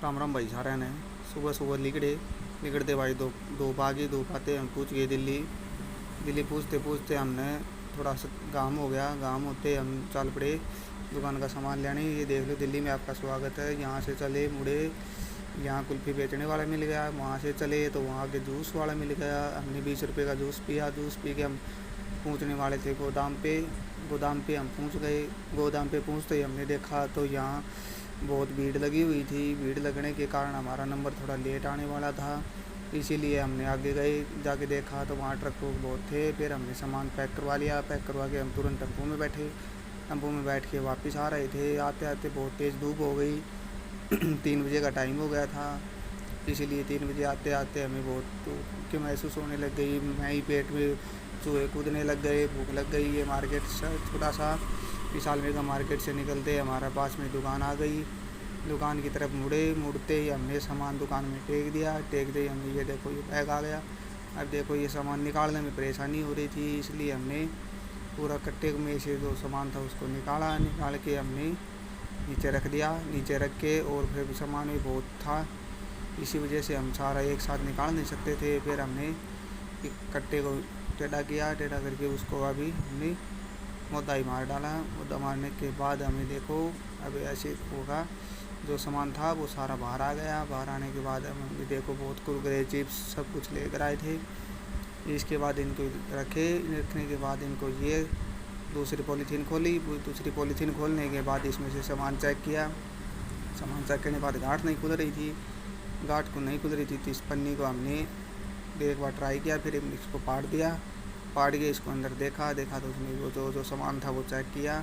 राम राम भाई सारे ने। सुबह सुबह निकलते भाई दो दो भागी दो पाते हम पूछ गए दिल्ली। दिल्ली पूछते पूछते हमने थोड़ा सा गांव हो गया। गांव होते हम चल पड़े दुकान का सामान लेने। ये देख लो दिल्ली में आपका स्वागत है। यहाँ से चले मुड़े, यहाँ कुल्फ़ी बेचने वाला मिल गया। वहाँ से चले तो वहाँ के जूस वाला मिल गया। हमने 20 रुपये का जूस पिया। जूस पी के हम पहुँचने वाले थे गोदाम पे। गोदाम पे हम पहुँच गए। गोदाम पे पहुँचते ही हमने देखा तो यहाँ बहुत भीड़ लगी हुई थी। भीड़ लगने के कारण हमारा नंबर थोड़ा लेट आने वाला था, इसीलिए हमने आगे गए। जाके देखा तो वहाँ ट्रक लोग बहुत थे। फिर हमने सामान पैक करवा लिया। पैक करवा के हम तुरंत टेम्पो में बैठे। टेम्पो में बैठ के वापस आ रहे थे। आते आते बहुत तेज़ धूप हो गई। 3 बजे का टाइम हो गया था, इसीलिए 3 बजे आते आते हमें बहुत कि महसूस होने लग गई। मैं ही पेट में चूहे कूदने लग गए, भूख लग गई। ये मार्केट छोटा सा विशाल मेगा मार्केट से निकलते हमारा पास में दुकान आ गई। दुकान की तरफ मुड़ते ही हमने सामान दुकान में टेक दिया। टेक दे हमने ये देखो ये बैग आ गया। अब देखो ये सामान निकालने में परेशानी हो रही थी, इसलिए हमने पूरा कट्टे में से जो सामान था उसको निकाल के हमने नीचे रख दिया। नीचे रख के और फिर सामान भी बहुत था, इसी वजह से हम सारा एक साथ निकाल नहीं सकते थे। फिर हमने एक कट्टे को टेढ़ा किया। टेढ़ा करके उसको अभी हमने मोदाई मार डाला। मोदा मारने के बाद हमें देखो अब ऐसे होगा, जो सामान था वो सारा बाहर आ गया। बाहर आने के बाद हम देखो बहुत कुरकुरे चिप्स सब कुछ लेकर आए थे। इसके बाद इनको रखने के बाद इनको ये दूसरी पॉलीथीन खोली। दूसरी पॉलीथीन खोलने के बाद इसमें से सामान चेक किया। सामान चेक करने के बाद गांठ नहीं खुल रही थी। गांठ को नहीं खुल रही थी तो इस पन्नी को हमने एक बार ट्राई किया। फिर इसको पाट दिया। पाट के इसको अंदर देखा तो उसमें वो जो सामान था वो चेक किया।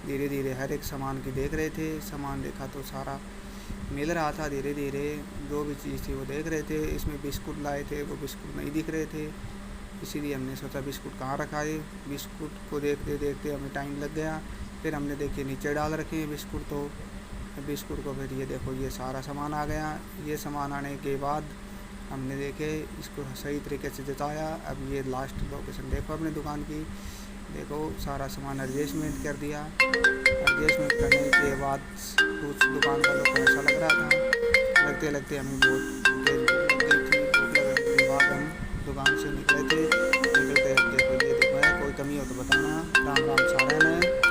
धीरे धीरे हर एक सामान की देख रहे थे। सामान देखा तो सारा मिल रहा था। धीरे धीरे जो भी चीज़ थी वो देख रहे थे। इसमें बिस्कुट लाए थे, वो बिस्कुट नहीं दिख रहे थे, इसीलिए हमने सोचा बिस्कुट कहाँ रखा है। बिस्कुट को देखते देखते हमें टाइम लग गया। फिर हमने देखे नीचे डाल रखे हैं बिस्कुट, तो बिस्कुट को फिर ये देखो ये सारा सामान आ गया। ये सामान आने के बाद हमने देखे इसको सही तरीके से जताया। अब ये लास्ट लोकेशन देखो अपनी दुकान की। देखो सारा सामान एडजस्टमेंट कर दिया। एडजस्टमेंट करने के बाद कुछ दुकान का लोग ऐसा लग रहा था। लगते लगते हमें बहुत तेज भूख लग गई थी। भूख लगने के बाद हम दुकान से निकले थे। निकलते देखो ये देखो है, कोई कमी हो तो बताना। राम राम सारे ने।